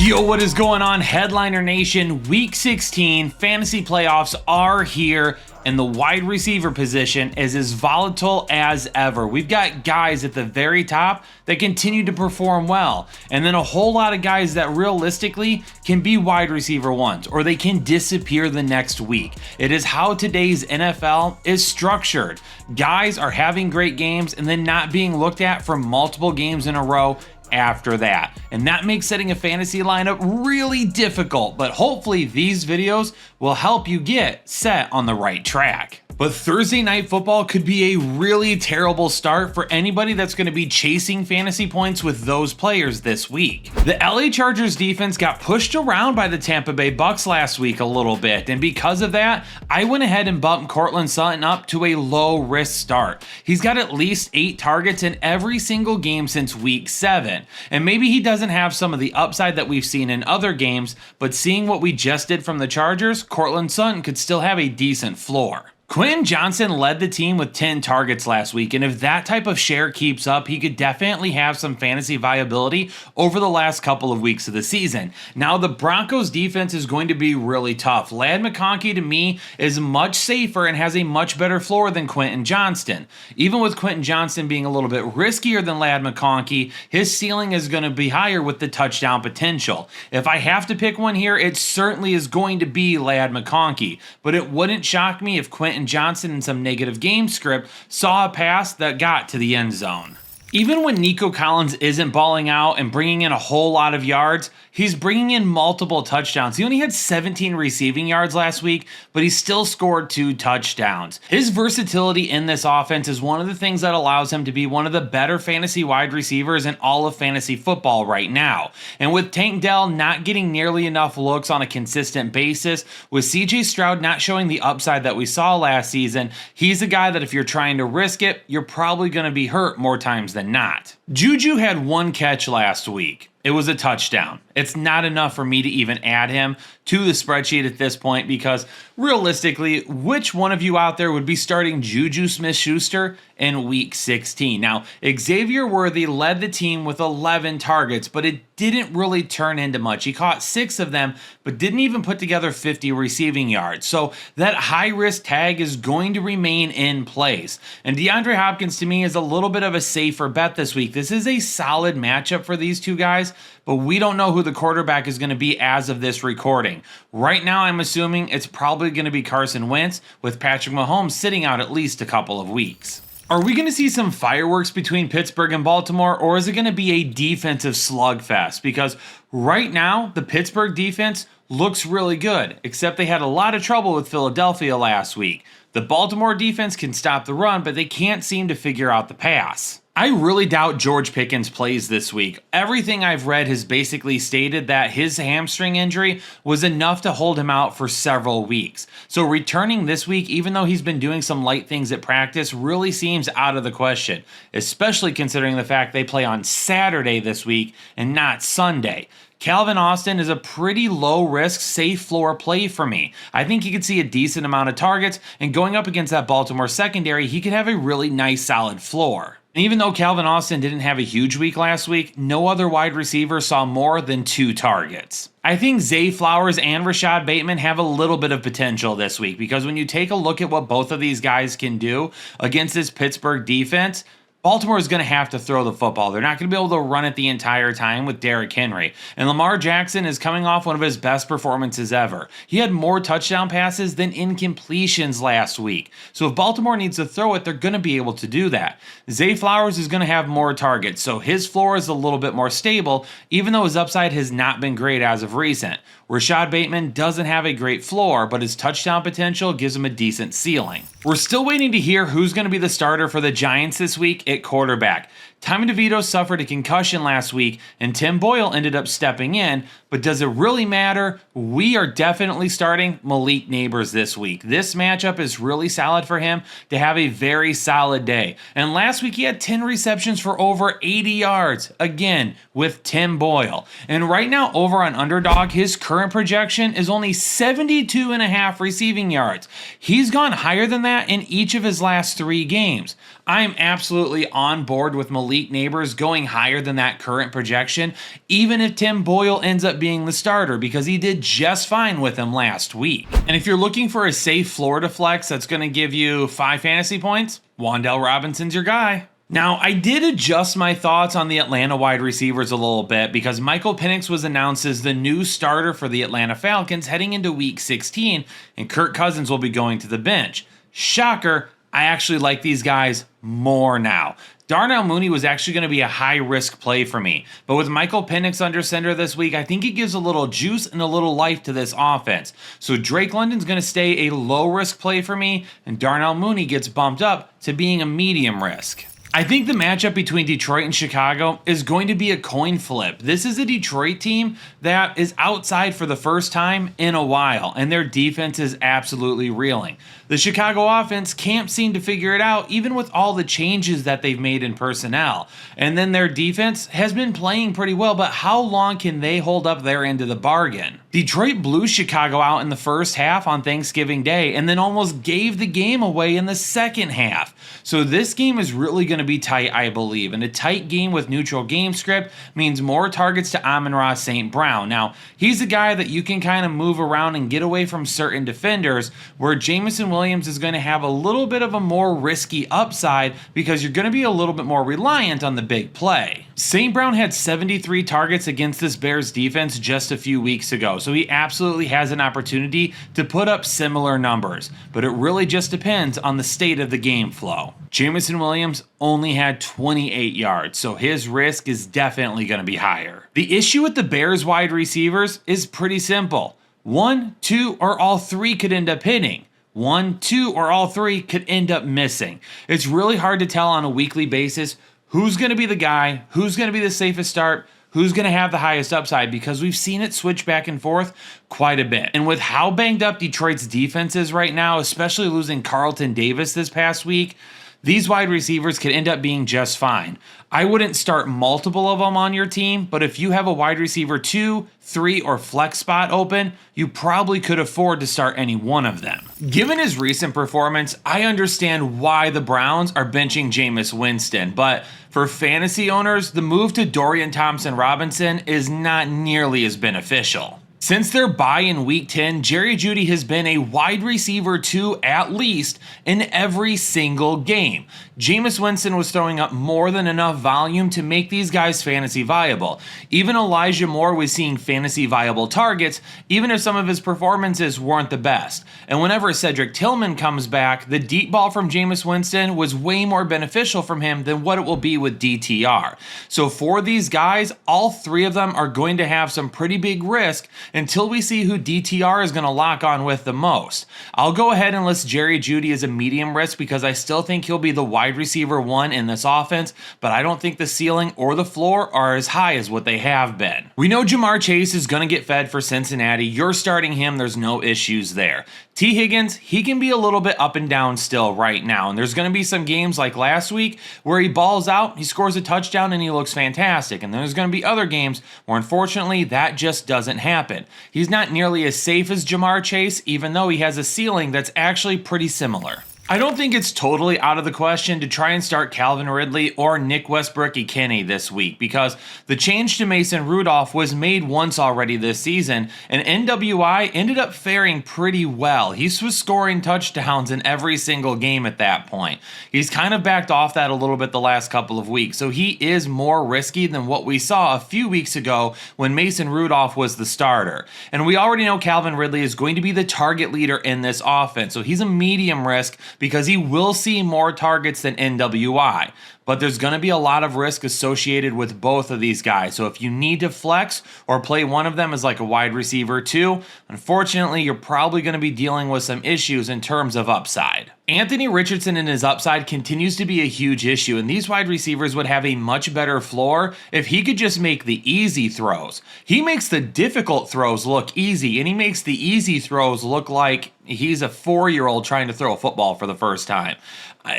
Yo, what is going on, Headliner Nation? Week 16 fantasy playoffs are here, and the wide receiver position is as volatile as ever. We've got guys at the very top that continue to perform well, and then a whole lot of guys that realistically can be wide receiver ones, or they can disappear the next week. It is how today's NFL is structured. Guys are having great games and then not being looked at for multiple games in a row after that. And that makes setting a fantasy lineup really difficult, but hopefully these videos will help you get set on the right track. But Thursday Night Football could be a really terrible start for anybody that's going to be chasing fantasy points with those players this week. The LA Chargers defense got pushed around by the Tampa Bay Bucks last week a little bit, and because of that, I went ahead and bumped Courtland Sutton up to a low risk start. He's got at least 8 targets in every single game since week 7, and maybe he doesn't have some of the upside that we've seen in other games, but seeing what we just did from the Chargers, Courtland Sutton could still have a decent floor. Quentin Johnston led the team with 10 targets last week, and if that type of share keeps up, he could definitely have some fantasy viability over the last couple of weeks of the season. Now, the Broncos defense is going to be really tough. Ladd McConkey, to me, is much safer and has a much better floor than Quentin Johnston. Even with Quentin Johnston being a little bit riskier than Ladd McConkey, his ceiling is going to be higher with the touchdown potential. If I have to pick one here, it certainly is going to be Ladd McConkey, but it wouldn't shock me if Quentin Johnston in some negative game script saw a pass that got to the end zone. Even when Nico Collins isn't balling out and bringing in a whole lot of yards, he's bringing in multiple touchdowns. He only had 17 receiving yards last week, but he still scored 2 touchdowns. His versatility in this offense is one of the things that allows him to be one of the better fantasy wide receivers in all of fantasy football right now. And with Tank Dell not getting nearly enough looks on a consistent basis, with CJ Stroud not showing the upside that we saw last season, he's a guy that if you're trying to risk it, you're probably going to be hurt more times than not. Juju had 1 catch last week. It was a touchdown. It's not enough for me to even add him to the spreadsheet at this point because realistically, which one of you out there would be starting Juju Smith-Schuster in week 16? Now, Xavier Worthy led the team with 11 targets, but it didn't really turn into much. He caught 6 of them, but didn't even put together 50 receiving yards. So that high risk tag is going to remain in place. And DeAndre Hopkins to me is a little bit of a safer bet this week. This is a solid matchup for these two guys, but we don't know who the quarterback is going to be as of this recording. Right now, I'm assuming it's probably going to be Carson Wentz, with Patrick Mahomes sitting out at least a couple of weeks. Are we going to see some fireworks between Pittsburgh and Baltimore, or is it going to be a defensive slugfest? Because right now, the Pittsburgh defense looks really good, except they had a lot of trouble with Philadelphia last week. The Baltimore defense can stop the run, but they can't seem to figure out the pass. I really doubt George Pickens plays this week. Everything I've read has basically stated that his hamstring injury was enough to hold him out for several weeks. So returning this week, even though he's been doing some light things at practice, really seems out of the question, especially considering the fact they play on Saturday this week and not Sunday. Calvin Austin is a pretty low-risk, safe floor play for me. I think he could see a decent amount of targets, and going up against that Baltimore secondary, he could have a really nice, solid floor. And even though Calvin Austin didn't have a huge week last week, no other wide receiver saw more than 2 targets. I think Zay Flowers and Rashad Bateman have a little bit of potential this week, because when you take a look at what both of these guys can do against this Pittsburgh defense, Baltimore is going to have to throw the football. They're not going to be able to run it the entire time with Derrick Henry. And Lamar Jackson is coming off one of his best performances ever. He had more touchdown passes than incompletions last week. So if Baltimore needs to throw it, they're going to be able to do that. Zay Flowers is going to have more targets, so his floor is a little bit more stable, even though his upside has not been great as of recent. Rashad Bateman doesn't have a great floor, but his touchdown potential gives him a decent ceiling. We're still waiting to hear who's going to be the starter for the Giants this week at quarterback. Tommy DeVito suffered a concussion last week, and Tim Boyle ended up stepping in, but does it really matter? We are definitely starting Malik Nabers this week. This matchup is really solid for him to have a very solid day. And last week he had 10 receptions for over 80 yards, again, with Tim Boyle. And right now, over on Underdog, his current projection is only 72.5 receiving yards. He's gone higher than that in each of his last 3 games. I'm absolutely on board with Malik Neighbors going higher than that current projection, even if Tim Boyle ends up being the starter, because he did just fine with him last week. And if you're looking for a safe Florida flex that's going to give you 5 fantasy points, Wan'Dale Robinson's your guy. Now, I did adjust my thoughts on the Atlanta wide receivers a little bit because Michael Penix was announced as the new starter for the Atlanta Falcons heading into Week 16, and Kirk Cousins will be going to the bench. Shocker, I actually like these guys more now. Darnell Mooney was actually going to be a high-risk play for me, but with Michael Penix under center this week, I think it gives a little juice and a little life to this offense. So Drake London's going to stay a low-risk play for me, and Darnell Mooney gets bumped up to being a medium risk. I think the matchup between Detroit and Chicago is going to be a coin flip. This is a Detroit team that is outside for the first time in a while, and their defense is absolutely reeling. The Chicago offense can't seem to figure it out, even with all the changes that they've made in personnel. And then their defense has been playing pretty well, but how long can they hold up their end of the bargain? Detroit blew Chicago out in the first half on Thanksgiving Day, and then almost gave the game away in the second half. So this game is really going to be tight, I believe. And a tight game with neutral game script means more targets to Amon-Ra St. Brown. Now, he's a guy that you can kind of move around and get away from certain defenders, where Jameson Williams is going to have a little bit of a more risky upside because you're going to be a little bit more reliant on the big play. St. Brown had 73 targets against this Bears defense just a few weeks ago, so he absolutely has an opportunity to put up similar numbers, but it really just depends on the state of the game flow. Jameson Williams only had 28 yards, so his risk is definitely going to be higher. The issue with the Bears wide receivers is pretty simple. 1, 2, or all 3 could end up hitting. 1, 2, or all 3 could end up missing. It's really hard to tell on a weekly basis who's going to be the guy, who's going to be the safest start, who's going to have the highest upside, because we've seen it switch back and forth quite a bit. And with how banged up Detroit's defense is right now, especially losing Carlton Davis this past week, these wide receivers could end up being just fine. I wouldn't start multiple of them on your team, but if you have a wide receiver 2, 3, or flex spot open, you probably could afford to start any one of them. Given his recent performance, I understand why the Browns are benching Jameis Winston, but for fantasy owners, the move to Dorian Thompson-Robinson is not nearly as beneficial. Since their bye in Week 10, Jerry Jeudy has been a wide receiver 2 at least in every single game. Jameis Winston was throwing up more than enough volume to make these guys fantasy viable. Even Elijah Moore was seeing fantasy viable targets, even if some of his performances weren't the best. And whenever Cedric Tillman comes back, the deep ball from Jameis Winston was way more beneficial from him than what it will be with DTR. So for these guys, all 3 of them are going to have some pretty big risk until we see who DTR is going to lock on with the most. I'll go ahead and list Jerry Jeudy as a medium risk because I still think he'll be the wide receiver 1 in this offense, but I don't think the ceiling or the floor are as high as what they have been. We know Ja'Marr Chase is going to get fed for Cincinnati. You're starting him. There's no issues there. T. Higgins, he can be a little bit up and down still right now, and there's going to be some games like last week where he balls out, he scores a touchdown, and he looks fantastic, and there's going to be other games where unfortunately that just doesn't happen. He's not nearly as safe as Ja'Marr Chase, even though he has a ceiling that's actually pretty similar. I don't think it's totally out of the question to try and start Calvin Ridley or Nick Westbrook-Ikhine this week because the change to Mason Rudolph was made once already this season, and NWI ended up faring pretty well. He was scoring touchdowns in every single game at that point. He's kind of backed off that a little bit the last couple of weeks, so he is more risky than what we saw a few weeks ago when Mason Rudolph was the starter. And we already know Calvin Ridley is going to be the target leader in this offense, so he's a medium risk because he will see more targets than NWI. But there's going to be a lot of risk associated with both of these guys. So if you need to flex or play one of them as like a wide receiver 2, unfortunately, you're probably going to be dealing with some issues in terms of upside. Anthony Richardson and his upside continues to be a huge issue, and these wide receivers would have a much better floor if he could just make the easy throws. He makes the difficult throws look easy, and he makes the easy throws look like he's a 4-year-old trying to throw a football for the first time.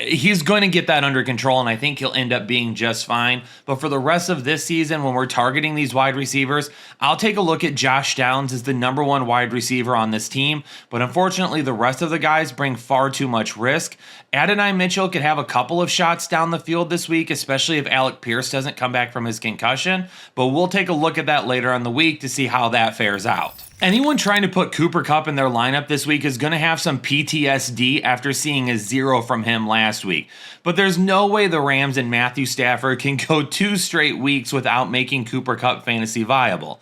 He's going to get that under control, and I think he'll end up being just fine. But for the rest of this season, when we're targeting these wide receivers, I'll take a look at Josh Downs as the #1 wide receiver on this team. But unfortunately, the rest of the guys bring far too much much risk. Adonai Mitchell could have a couple of shots down the field this week, especially if Alec Pierce doesn't come back from his concussion, but we'll take a look at that later on the week to see how that fares out. Anyone trying to put Cooper Kupp in their lineup this week is going to have some PTSD after seeing a 0 from him last week. But there's no way the Rams and Matthew Stafford can go 2 straight weeks without making Cooper Kupp fantasy viable.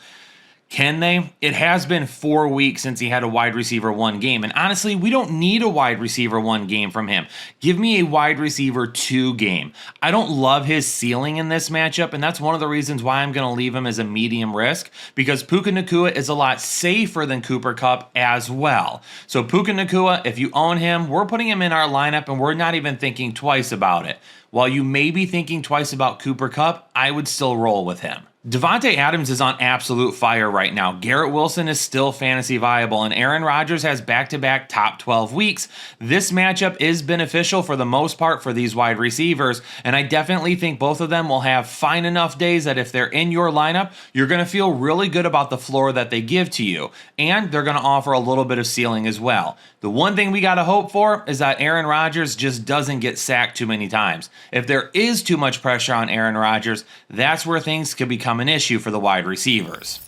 Can they? It has been 4 weeks since he had a wide receiver 1 game. And honestly, we don't need a wide receiver 1 game from him. Give me a wide receiver 2 game. I don't love his ceiling in this matchup, and that's one of the reasons why I'm going to leave him as a medium risk, because Puka Nacua is a lot safer than Cooper Kupp as well. So Puka Nacua, if you own him, we're putting him in our lineup, and we're not even thinking twice about it. While you may be thinking twice about Cooper Kupp, I would still roll with him. Davante Adams is on absolute fire right now. Garrett Wilson is still fantasy viable, and Aaron Rodgers has back-to-back top 12 weeks. This matchup is beneficial for the most part for these wide receivers, and I definitely think both of them will have fine enough days that if they're in your lineup, you're going to feel really good about the floor that they give to you, and they're going to offer a little bit of ceiling as well. The one thing we got to hope for is that Aaron Rodgers just doesn't get sacked too many times. If there is too much pressure on Aaron Rodgers, that's where things could become an issue for the wide receivers.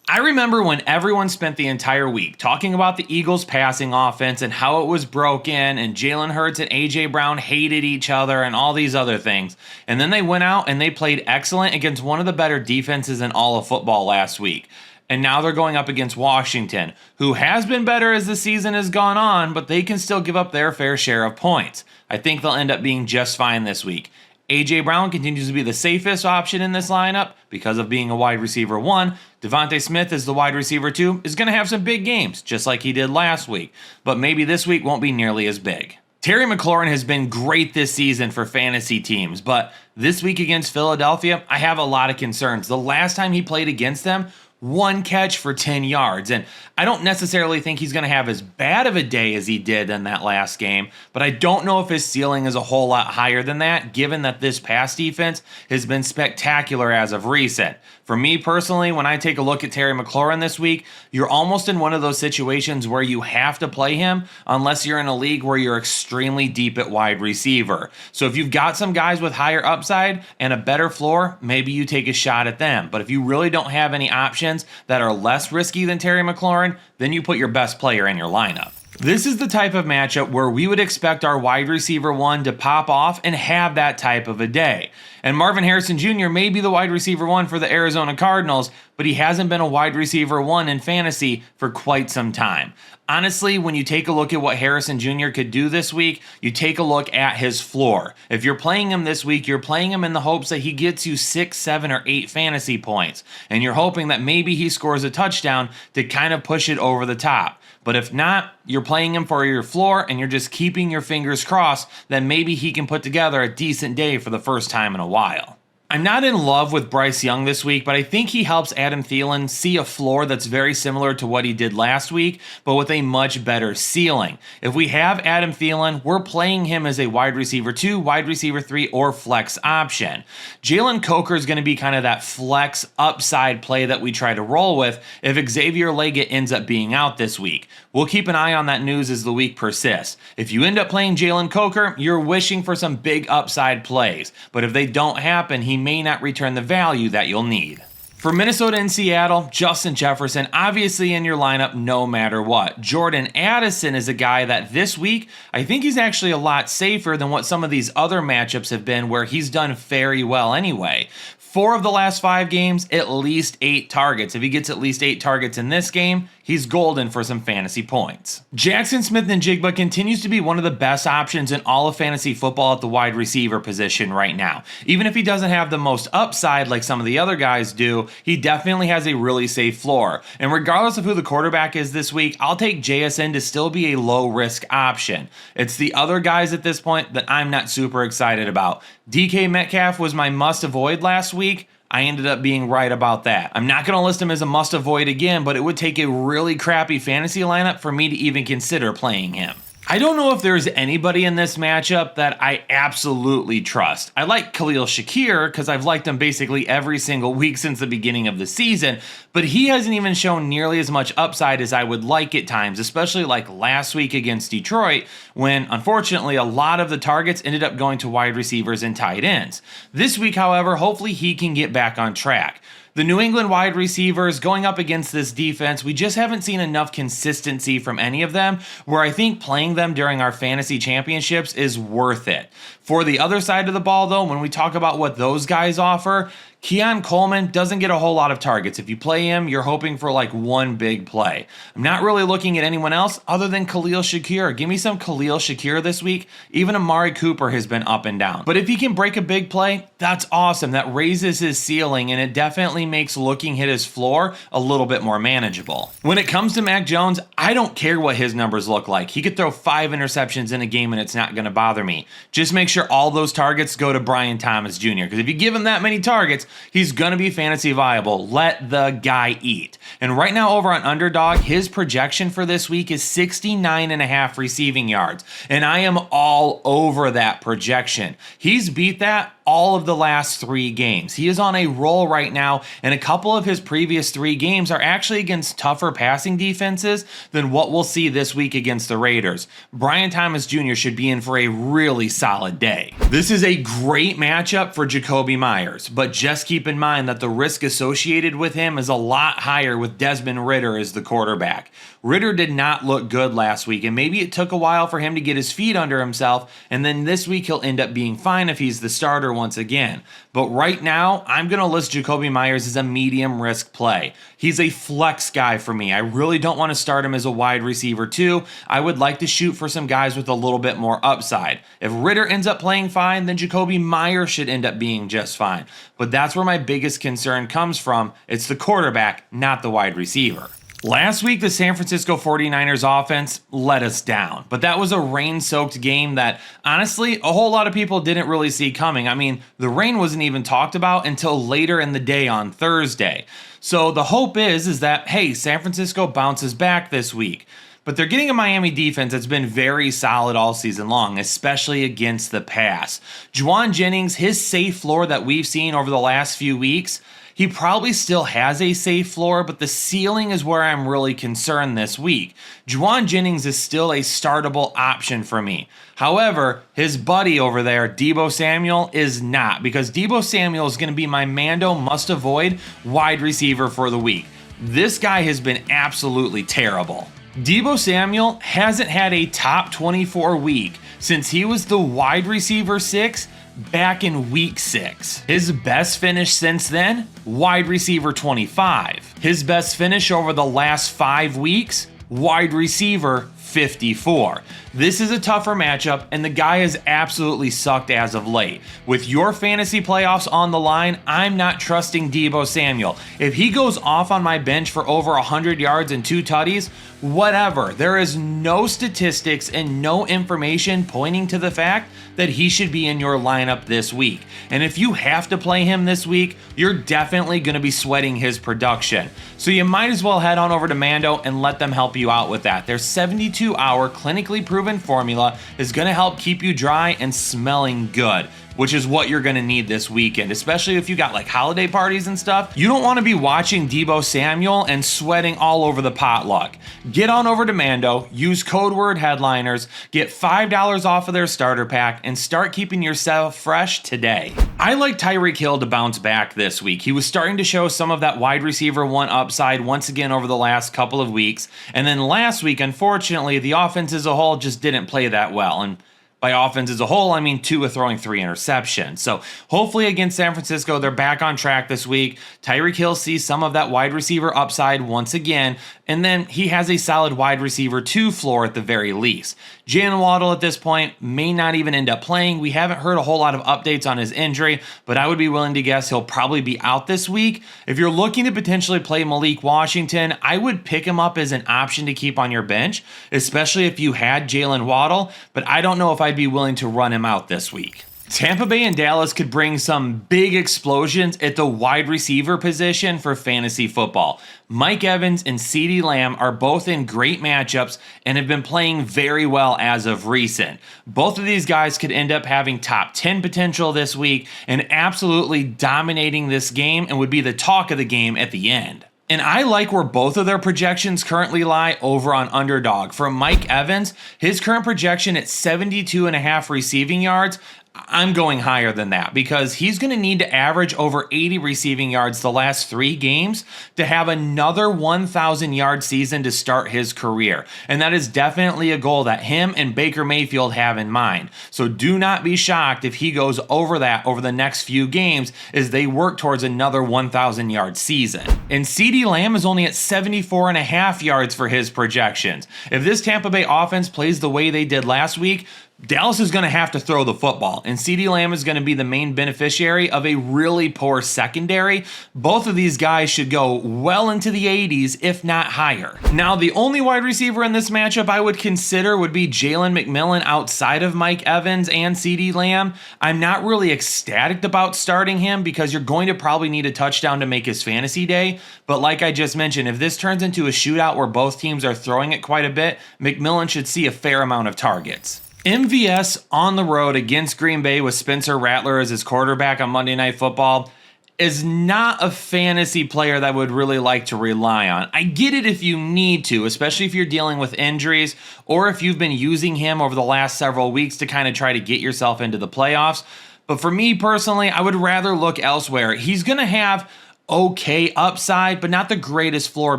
I remember when everyone spent the entire week talking about the Eagles' passing offense and how it was broken, and Jalen Hurts and A.J. Brown hated each other and all these other things. And then they went out and they played excellent against one of the better defenses in all of football last week. And now they're going up against Washington, who has been better as the season has gone on, but they can still give up their fair share of points. I think they'll end up being just fine this week. A.J. Brown continues to be the safest option in this lineup because of being a wide receiver 1. Devontae Smith is the wide receiver 2, is going to have some big games, just like he did last week, but maybe this week won't be nearly as big. Terry McLaurin has been great this season for fantasy teams, but this week against Philadelphia, I have a lot of concerns. The last time he played against them, 1 catch for 10 yards. And I don't necessarily think he's going to have as bad of a day as he did in that last game, but I don't know if his ceiling is a whole lot higher than that, given that this pass defense has been spectacular as of recent. For me personally, when I take a look at Terry McLaurin this week, you're almost in one of those situations where you have to play him unless you're in a league where you're extremely deep at wide receiver. So if you've got some guys with higher upside and a better floor, maybe you take a shot at them. But if you really don't have any options that are less risky than Terry McLaurin, then you put your best player in your lineup. This is the type of matchup where we would expect our wide receiver 1 to pop off and have that type of a day. And Marvin Harrison Jr. may be the wide receiver 1 for the Arizona Cardinals, but he hasn't been a wide receiver 1 in fantasy for quite some time. Honestly, when you take a look at what Harrison Jr. could do this week, you take a look at his floor. If you're playing him this week, you're playing him in the hopes that he gets you 6, 7, or 8 fantasy points. And you're hoping that maybe he scores a touchdown to kind of push it over the top. But if not, you're playing him for your floor and you're just keeping your fingers crossed that maybe he can put together a decent day for the first time in a while. I'm not in love with Bryce Young this week, but I think he helps Adam Thielen see a floor that's very similar to what he did last week, but with a much better ceiling. If we have Adam Thielen, we're playing him as a wide receiver 2, wide receiver 3, or flex option. Jalen Coker is going to be kind of that flex upside play that we try to roll with if Xavier Legette ends up being out this week. We'll keep an eye on that news as the week persists. If you end up playing Jalen Coker, you're wishing for some big upside plays, but if they don't happen, he may not return the value that you'll need. For Minnesota and Seattle, Justin Jefferson obviously in your lineup no matter what. Jordan Addison is a guy that this week, I think he's actually a lot safer than what some of these other matchups have been where he's done very well anyway. 4 of the last 5 games, at least 8 targets. If he gets at least 8 targets in this game, he's golden for some fantasy points. Jackson Smith-Njigba continues to be one of the best options in all of fantasy football at the wide receiver position right now. Even if he doesn't have the most upside like some of the other guys do, he definitely has a really safe floor. And regardless of who the quarterback is this week, I'll take JSN to still be a low-risk option. It's the other guys at this point that I'm not super excited about. DK Metcalf was my must-avoid last week. I ended up being right about that. I'm not going to list him as a must-avoid again, but it would take a really crappy fantasy lineup for me to even consider playing him. I don't know if there's anybody in this matchup that I absolutely trust. I like Khalil Shakir because I've liked him basically every single week since the beginning of the season, but he hasn't even shown nearly as much upside as I would like at times, especially like last week against Detroit when, unfortunately, a lot of the targets ended up going to wide receivers and tight ends. This week, however, hopefully he can get back on track. The New England wide receivers going up against this defense, we just haven't seen enough consistency from any of them where I think playing them during our fantasy championships is worth it. For the other side of the ball, though, when we talk about what those guys offer, Keon Coleman doesn't get a whole lot of targets. If you play him, you're hoping for like one big play. I'm not really looking at anyone else other than Khalil Shakir. Give me some Khalil Shakir this week. Even Amari Cooper has been up and down. But if he can break a big play, that's awesome. That raises his ceiling, and it definitely makes looking at his floor a little bit more manageable. When it comes to Mac Jones, I don't care what his numbers look like. He could throw 5 interceptions in a game and it's not going to bother me. Just make sure all those targets go to Brian Thomas Jr. Because if you give him that many targets, he's going to be fantasy viable. Let the guy eat. And right now over on Underdog, his projection for this week is 69.5 receiving yards. And I am all over that projection. He's beat that all of the last 3 games. He is on a roll right now, and a couple of his previous 3 games are actually against tougher passing defenses than what we'll see this week against the Raiders. Brian Thomas Jr. should be in for a really solid day. This is a great matchup for Jakobi Meyers, but just keep in mind that the risk associated with him is a lot higher with Desmond Ridder as the quarterback. Ridder did not look good last week, and maybe it took a while for him to get his feet under himself, and then this week he'll end up being fine if he's the starter once again. But right now, I'm going to list Jakobi Meyers as a medium risk play. He's a flex guy for me. I really don't want to start him as a wide receiver too. I would like to shoot for some guys with a little bit more upside. If Ridder ends up playing fine, then Jakobi Meyers should end up being just fine. But that's where my biggest concern comes from. It's the quarterback, not the wide receiver. Last week, the San Francisco 49ers offense let us down, but that was a rain-soaked game that, honestly, a whole lot of people didn't really see coming. I mean, the rain wasn't even talked about until later in the day on Thursday. So the hope is that, hey, San Francisco bounces back this week. But they're getting a Miami defense that's been very solid all season long, especially against the pass. Juwan Jennings, his safe floor that we've seen over the last few weeks, he probably still has a safe floor, but the ceiling is where I'm really concerned this week. Juwan Jennings is still a startable option for me. However, his buddy over there, Deebo Samuel, is not, because Deebo Samuel is going to be my Mando must-avoid wide receiver for the week. This guy has been absolutely terrible. Deebo Samuel hasn't had a top 24 week since he was the wide receiver 6 back in week 6. His best finish since then, wide receiver 25. His best finish over the last 5 weeks, wide receiver 54. This is a tougher matchup, and the guy has absolutely sucked as of late. With your fantasy playoffs on the line, I'm not trusting Deebo Samuel. If he goes off on my bench for over 100 yards and 2 tutties, whatever. There is no statistics and no information pointing to the fact that he should be in your lineup this week. And if you have to play him this week, you're definitely going to be sweating his production. So you might as well head on over to Mando and let them help you out with that. Their 72-hour clinically proven formula is going to help keep you dry and smelling good, which is what you're going to need this weekend, especially if you got like holiday parties and stuff. You don't want to be watching Deebo Samuel and sweating all over the potluck. Get on over to Mando, use code word headliners, get $5 off of their starter pack, and start keeping yourself fresh today. I like Tyreek Hill to bounce back this week. He was starting to show some of that wide receiver 1 upside once again over the last couple of weeks. And then last week, unfortunately, the offense as a whole just didn't play that well. And by offense as a whole, I mean Tua throwing 3 interceptions. So hopefully against San Francisco, they're back on track this week. Tyreek Hill sees some of that wide receiver upside once again, and then he has a solid wide receiver 2 floor at the very least. Jalen Waddle at this point may not even end up playing. We haven't heard a whole lot of updates on his injury, but I would be willing to guess he'll probably be out this week. If you're looking to potentially play Malik Washington, I would pick him up as an option to keep on your bench, especially if you had Jalen Waddle, but I don't know if I'd be willing to run him out this week. Tampa Bay and Dallas could bring some big explosions at the wide receiver position for fantasy football. Mike Evans and CeeDee Lamb are both in great matchups and have been playing very well as of recent. Both of these guys could end up having top 10 potential this week and absolutely dominating this game and would be the talk of the game at the end. And I like where both of their projections currently lie over on Underdog. For Mike Evans, his current projection at 72.5 receiving yards, I'm going higher than that because he's going to need to average over 80 receiving yards the last 3 games to have another 1,000-yard season to start his career. And that is definitely a goal that him and Baker Mayfield have in mind. So do not be shocked if he goes over that over the next few games as they work towards another 1,000-yard season. And CeeDee Lamb is only at 74.5 yards for his projections. If this Tampa Bay offense plays the way they did last week, Dallas is going to have to throw the football, and CeeDee Lamb is going to be the main beneficiary of a really poor secondary. Both of these guys should go well into the 80s, if not higher. Now, the only wide receiver in this matchup I would consider would be Jalen McMillan outside of Mike Evans and CeeDee Lamb. I'm not really ecstatic about starting him because you're going to probably need a touchdown to make his fantasy day, but like I just mentioned, if this turns into a shootout where both teams are throwing it quite a bit, McMillan should see a fair amount of targets. MVS on the road against Green Bay with Spencer Rattler as his quarterback on Monday Night Football is not a fantasy player that I would really like to rely on. I get it if you need to, especially if you're dealing with injuries or if you've been using him over the last several weeks to kind of try to get yourself into the playoffs. But for me personally, I would rather look elsewhere. He's going to have okay upside, but not the greatest floor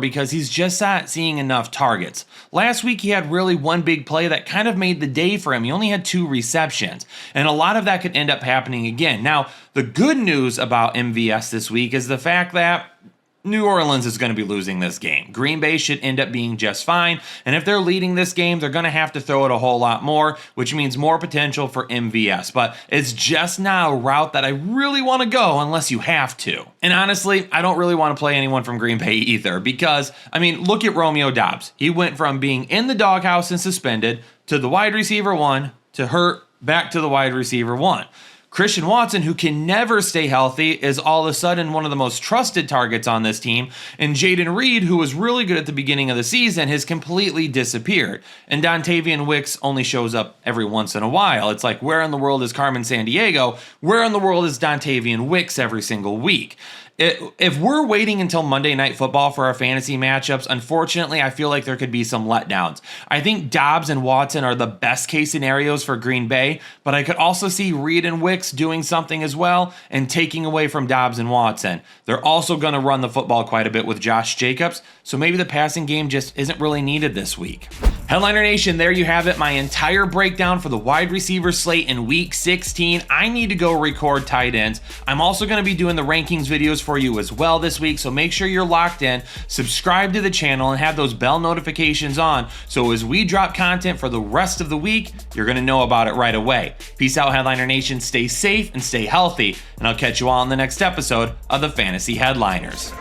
because he's just not seeing enough targets. Last week, he had really one big play that kind of made the day for him. He only had 2 receptions, and a lot of that could end up happening again. Now, the good news about MVS this week is the fact that New Orleans is going to be losing this game. Green Bay should end up being just fine, and if they're leading this game, they're going to have to throw it a whole lot more, which means more potential for MVS, but it's just not a route that I really want to go unless you have to. And honestly, I don't really want to play anyone from Green Bay either because, I mean, look at Romeo Doubs. He went from being in the doghouse and suspended to the wide receiver 1 to hurt back to the wide receiver 1. Christian Watson, who can never stay healthy, is all of a sudden one of the most trusted targets on this team. And Jaden Reed, who was really good at the beginning of the season, has completely disappeared. And Dontavian Wicks only shows up every once in a while. It's like, where in the world is Carmen Sandiego? Where in the world is Dontavian Wicks every single week? If we're waiting until Monday Night Football for our fantasy matchups, unfortunately, I feel like there could be some letdowns. I think Dobbs and Watson are the best case scenarios for Green Bay, but I could also see Reed and Wicks doing something as well and taking away from Dobbs and Watson. They're also going to run the football quite a bit with Josh Jacobs, so maybe the passing game just isn't really needed this week. Headliner Nation, there you have it, my entire breakdown for the wide receiver slate in Week 16. I need to go record tight ends. I'm also going to be doing the rankings videos for you as well this week, so make sure you're locked in, subscribe to the channel, and have those bell notifications on, so as we drop content for the rest of the week, you're going to know about it right away. Peace out, Headliner Nation. Stay safe and stay healthy, and I'll catch you all in the next episode of the Fantasy Headliners.